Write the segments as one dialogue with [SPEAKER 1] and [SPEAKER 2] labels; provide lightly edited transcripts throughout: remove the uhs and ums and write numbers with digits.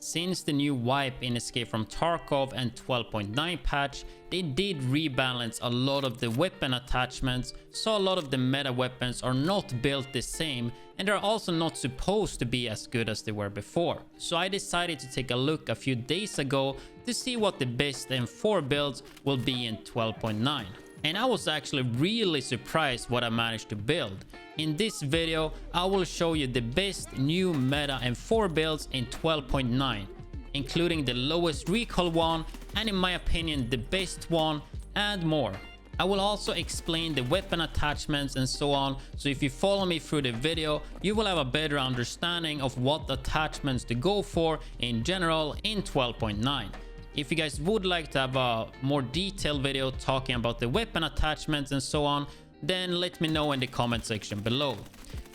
[SPEAKER 1] Since the new wipe in Escape from Tarkov and 12.9 patch, they did rebalance a lot of the weapon attachments, so a lot of the meta weapons are not built the same, and they're also not supposed to be as good as they were before. So I decided to take a look a few days ago to see what the best M4 builds will be in 12.9. And I was actually really surprised what I managed to build. In this video, I will show you the best new meta M4 builds in 12.9, including the lowest recoil one, and in my opinion the best one, and more. I will also explain the weapon attachments and so on, so if you follow me through the video, you will have a better understanding of what attachments to go for in general in 12.9. If you guys would like to have a more detailed video talking about the weapon attachments and so on, then let me know in the comment section below.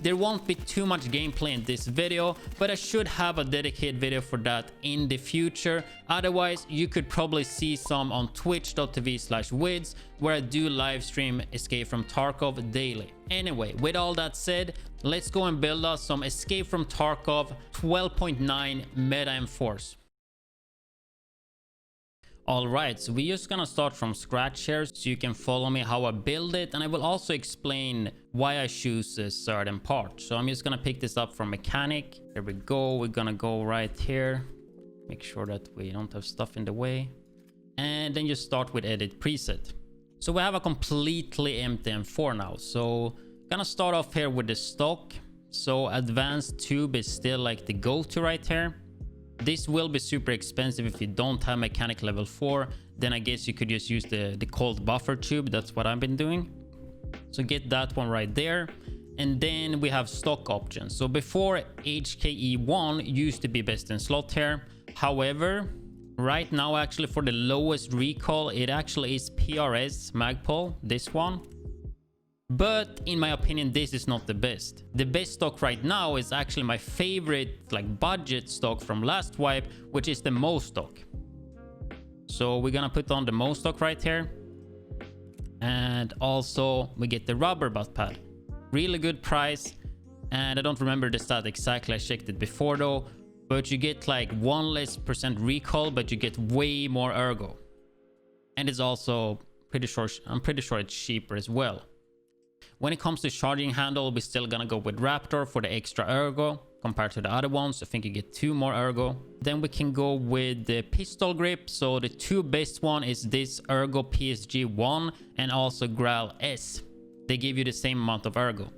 [SPEAKER 1] There won't be too much gameplay in this video, but I should have a dedicated video for that in the future. Otherwise, you could probably see some on twitch.tv/widdz, where I do live stream Escape from Tarkov daily. Anyway, with all that said, let's go and build us some Escape from Tarkov 12.9 Meta M4s. Alright, so we're just gonna start from scratch here so you can follow me how I build it, and I will also explain why I choose a certain part. So I'm just gonna pick this up from mechanic. There we go. We're gonna go right here, make sure that we don't have stuff in the way, and then just start with edit preset. So we have a completely empty M4 now, so gonna start off here with the stock. So advanced tube is still like the go-to right here. This will be super expensive if you don't have mechanic level 4. Then I guess you could just use the cold buffer tube. That's what I've been doing. So get that one right there. And then we have stock options. So before, HKE1 used to be best in slot here. However, right now actually for the lowest recoil, it actually is PRS Magpul, this one. But in my opinion, this is not the best. The best stock right now is actually my favorite like budget stock from last wipe, which is the Mo stock. So we're gonna put on the Mo stock right here. And also we get the rubber butt pad. Really good price. And I don't remember the stat exactly, I checked it before though. But you get like 1% less recoil, but you get way more ergo. And it's also I'm pretty sure it's cheaper as well. When it comes to charging handle, we're still gonna go with Raptor for the extra ergo compared to the other ones. I think you get 2 more ergo. Then we can go with the pistol grip. So the 2 best one is this ergo PSG1 and also Graal S. They give you the same amount of ergo.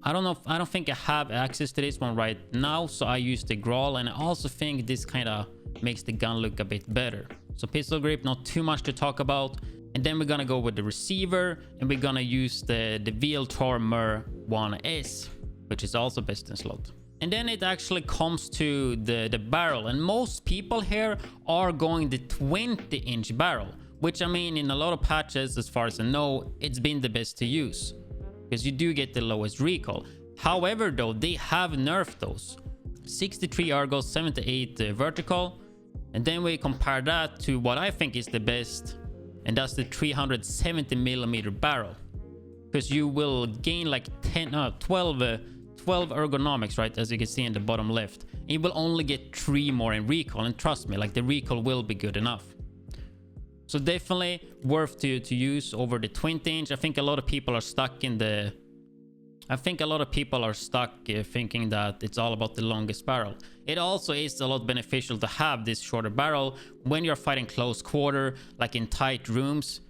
[SPEAKER 1] I don't think I have access to this one right now, so I use the Graal, and I also think this kind of makes the gun look a bit better. So pistol grip, not too much to talk about. And then we're gonna go with the receiver, and we're gonna use the VLTOR MER 1S, which is also best in slot. And then it actually comes to the barrel, and most people here are going the 20-inch barrel, which I mean in a lot of patches, as far as I know, it's been the best to use because you do get the lowest recoil. However though, they have nerfed those. 63 ergo, 78 vertical, and then we compare that to what I think is the best, and that's the 370mm barrel, because you will gain like 12 ergonomics, right, as you can see in the bottom left. And you will only get 3 more in recoil, and trust me, like the recoil will be good enough. So definitely worth to use over the 20-inch. I think a lot of people are stuck in the thinking that it's all about the longest barrel. It also is a lot beneficial to have this shorter barrel when you're fighting close quarter, like in tight rooms,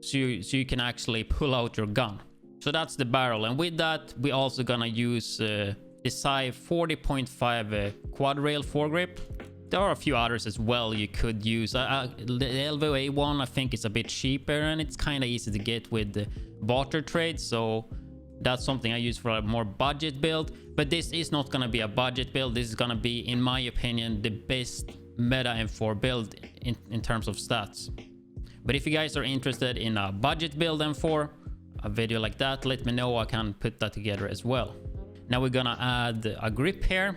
[SPEAKER 1] so you can actually pull out your gun. So that's the barrel, and with that we also gonna use the Sai 40.5 quad rail foregrip. There are a few others as well you could use. The LVA one I think is a bit cheaper, and it's kind of easy to get with the barter trade, so that's something I use for a more budget build. But this is not going to be a budget build. This is going to be, in my opinion, the best meta M4 build in terms of stats. But if you guys are interested in a budget build M4, a video like that, let me know. I can put that together as well. Now we're going to add a grip here.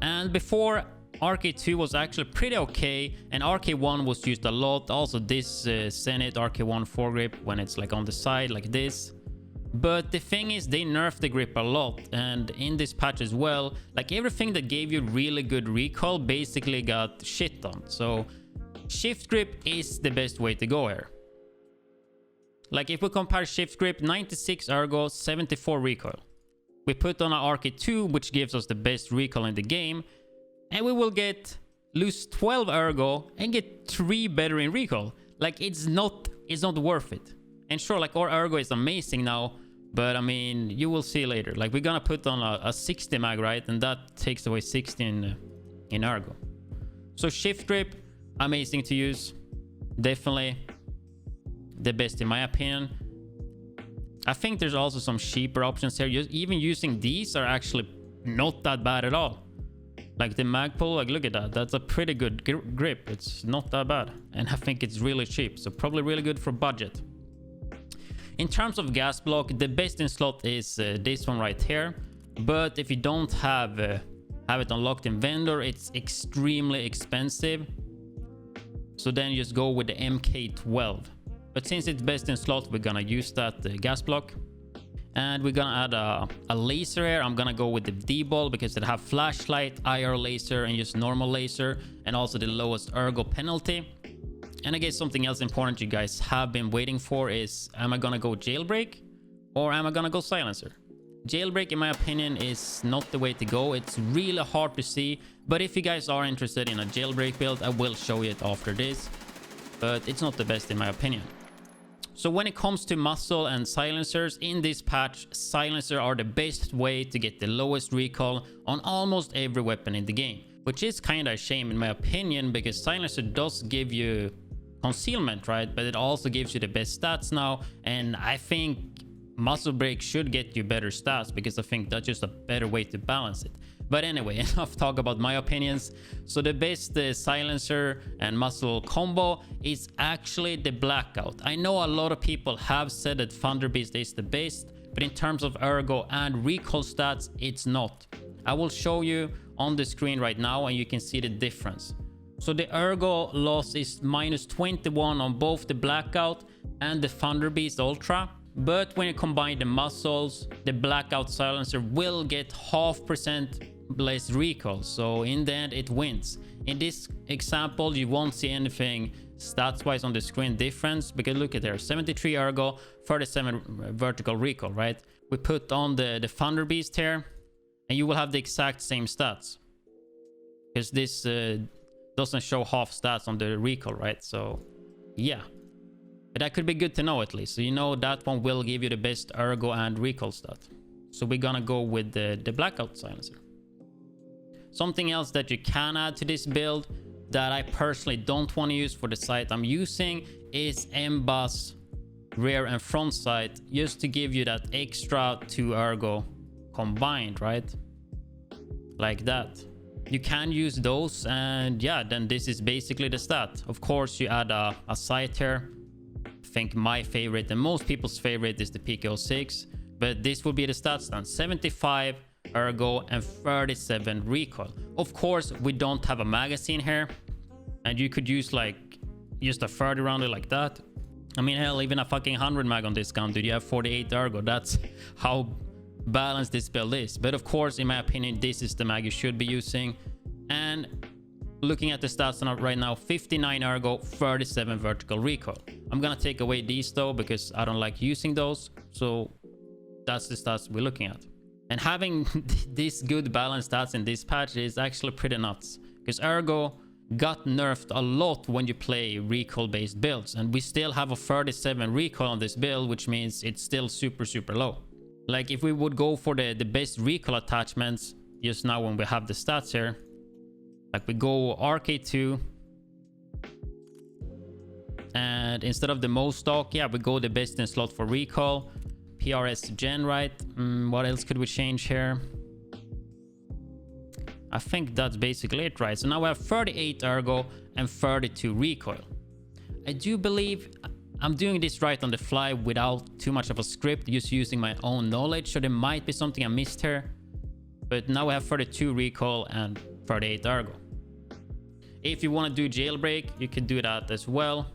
[SPEAKER 1] And before, RK2 was actually pretty okay, and RK1 was used a lot. Also this Zenit RK1 foregrip when it's like on the side like this. But the thing is, they nerfed the grip a lot, and in this patch as well, like everything that gave you really good recoil basically got shit on. So shift grip is the best way to go here. Like if we compare shift grip, 96 ergo, 74 recoil. We put on our RK2, which gives us the best recoil in the game, and we will lose 12 ergo and get 3 better in recoil. Like it's not worth it. And sure, like our ergo is amazing now, but I mean, you will see later. Like we're gonna put on a 60 mag, right? And that takes away 60 in ergo. So shift grip, amazing to use. Definitely the best in my opinion. I think there's also some cheaper options here. Even using these are actually not that bad at all. Like the mag pull, like look at that. That's a pretty good grip. It's not that bad. And I think it's really cheap. So probably really good for budget. In terms of gas block, the best in slot is this one right here. But if you don't have it unlocked in vendor, it's extremely expensive. So then just go with the MK12. But since it's best in slot, we're gonna use that gas block. And we're gonna add a laser here. I'm gonna go with the D-ball because it have flashlight, IR laser, and just normal laser, and also the lowest ergo penalty. And I guess something else important you guys have been waiting for is, am I gonna go jailbreak or am I gonna go silencer? Jailbreak, in my opinion, is not the way to go. It's really hard to see, but if you guys are interested in a jailbreak build, I will show you it after this. But it's not the best in my opinion. So when it comes to muzzle and silencers, in this patch, silencer are the best way to get the lowest recoil on almost every weapon in the game. Which is kind of a shame in my opinion, because silencer does give you concealment, right? But it also gives you the best stats now, and I think muzzle break should get you better stats because I think that's just a better way to balance it. But anyway, enough talk about my opinions. So the best silencer and muzzle combo is actually the blackout. I know a lot of people have said that Thunderbeast is the best, but in terms of ergo and recoil stats, it's not. I will show you on the screen right now and you can see the difference. So the ergo loss is -21 on both the blackout and the Thunderbeast Ultra. But when you combine the muzzles, the blackout silencer will get 0.5% less recoil. So in the end, it wins. In this example, you won't see anything stats wise on the screen difference, because look at there, 73 ergo, 37 vertical recoil, right? We put on the Thunderbeast here and you will have the exact same stats, because this doesn't show half stats on the recoil, right? So yeah, but that could be good to know at least. So you know that one will give you the best ergo and recoil stat. So we're gonna go with the blackout silencer. Something else that you can add to this build that I personally don't want to use for the sight I'm using is M4s rear and front sight, just to give you that extra 2 ergo combined, right? Like that. You can use those, and yeah, then this is basically the stat. Of course, you add a sight here. I think my favorite and most people's favorite is the PK06, but this will be the stats then: 75 ergo and 37 recoil. Of course, we don't have a magazine here, and you could use like just a 30 rounder like that. I mean, hell, even a fucking 100 mag on this gun, dude. You have 48 ergo. That's how balanced this build is. But of course, in my opinion, this is the mag you should be using. And looking at the stats right now, 59 ergo, 37 vertical recoil. I'm gonna take away these though, because I don't like using those. So that's the stats we're looking at. And having these good balanced stats in this patch is actually pretty nuts, because ergo got nerfed a lot when you play recoil based builds, and we still have a 37 recoil on this build, which means it's still super low. Like if we would go for the best recoil attachments just now when we have the stats here, like we go RK2, and instead of the most stock, yeah, we go the best in slot for recoil, PRS gen, right? What else could we change here? I think that's basically it, right? So now we have 38 ergo and 32 recoil. I do believe I'm doing this right on the fly without too much of a script, just using my own knowledge, so there might be something I missed here. But now we have 32 recoil and 38 ergo. If you want to do jailbreak, you can do that as well.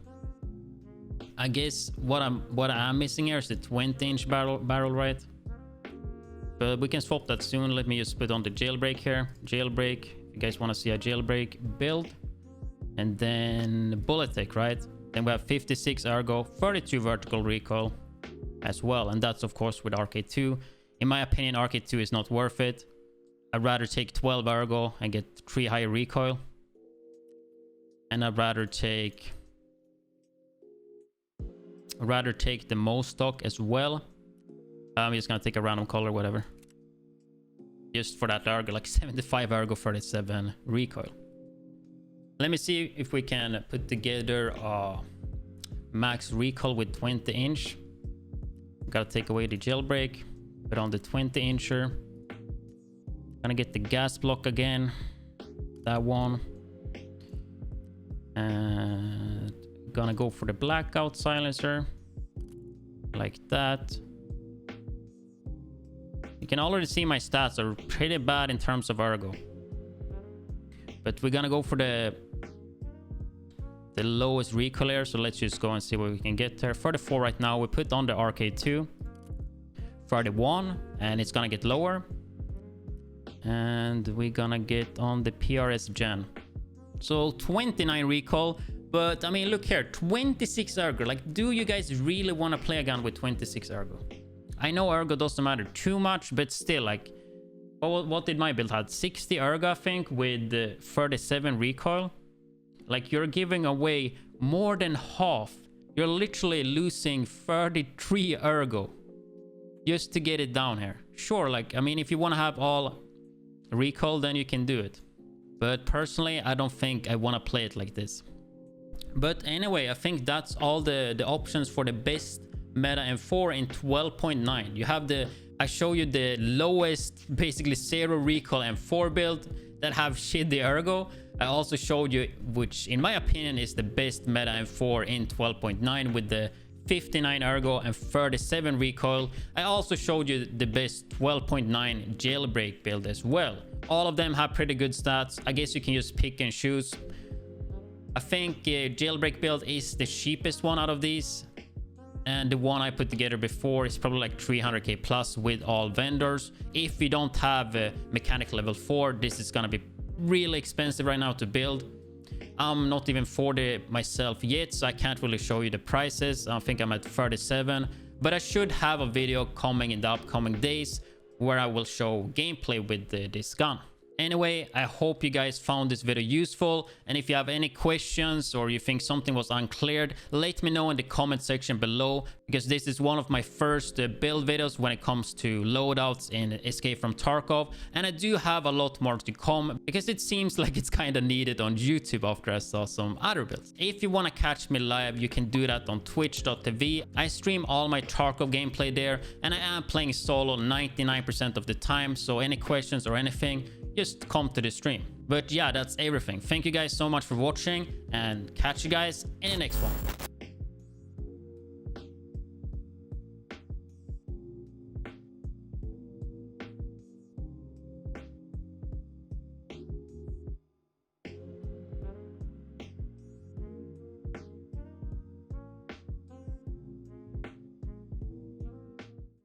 [SPEAKER 1] I guess what I'm missing here is the 20-inch barrel, right? But we can swap that soon. Let me just put on the jailbreak here. Jailbreak, if you guys want to see a jailbreak build. And then bullet tech, right? Then we have 56 ergo, 32 vertical recoil as well. And that's of course with RK2. In my opinion, RK2 is not worth it. I'd rather take 12 ergo and get 3 higher recoil. And I'd rather take the most stock as well. I'm just gonna take a random color, whatever. Just for that ergo, like 75 ergo, 37 recoil. Let me see if we can put together max recoil with 20-inch. Gotta take away the jailbreak, put on the 20-incher. Gonna get the gas block again, that one. And gonna go for the blackout silencer, like that. You can already see my stats are pretty bad in terms of ergo. But we're gonna go for the lowest recoil here, so let's just go and see what we can get there. 34 right now. We put on the RK2. 31, and it's gonna get lower. And we're gonna get on the PRS gen. So 29 recoil. But I mean, look here, 26 ergo. Like, do you guys really want to play a gun with 26 ergo? I know ergo doesn't matter too much, but still, like, what did my build have? 60 ergo, I think, with 37 recoil. Like, you're giving away more than half. You're literally losing 33 ergo just to get it down here. Sure, like, I mean, if you want to have all recoil, then you can do it. But personally, I don't think I want to play it like this. But anyway, I think that's all the options for the best Meta M4 in 12.9. You have I show you the lowest, basically 0 recoil M4 build that have shitty ergo. I also showed you, which in my opinion is the best Meta M4 in 12.9 with the 59 ergo and 37 recoil. I also showed you the best 12.9 jailbreak build as well. All of them have pretty good stats. I guess you can just pick and choose. I think jailbreak build is the cheapest one out of these. And the one I put together before is probably like 300k plus with all vendors. If you don't have mechanic level 4, this is gonna be really expensive right now to build. I'm not even 40 myself yet, so I can't really show you the prices. I think I'm at 37, but I should have a video coming in the upcoming days where I will show gameplay with this gun. Anyway, I hope you guys found this video useful, and if you have any questions or you think something was unclear, let me know in the comment section below, because this is one of my first build videos when it comes to loadouts in Escape from Tarkov, and I do have a lot more to come because it seems like it's kind of needed on YouTube after I saw some other builds. If you want to catch me live, you can do that on twitch.tv. I stream all my Tarkov gameplay there, and I am playing solo 99% of the time, so any questions or anything, just come to the stream. But yeah, that's everything. Thank you guys so much for watching, and catch you guys in the next one.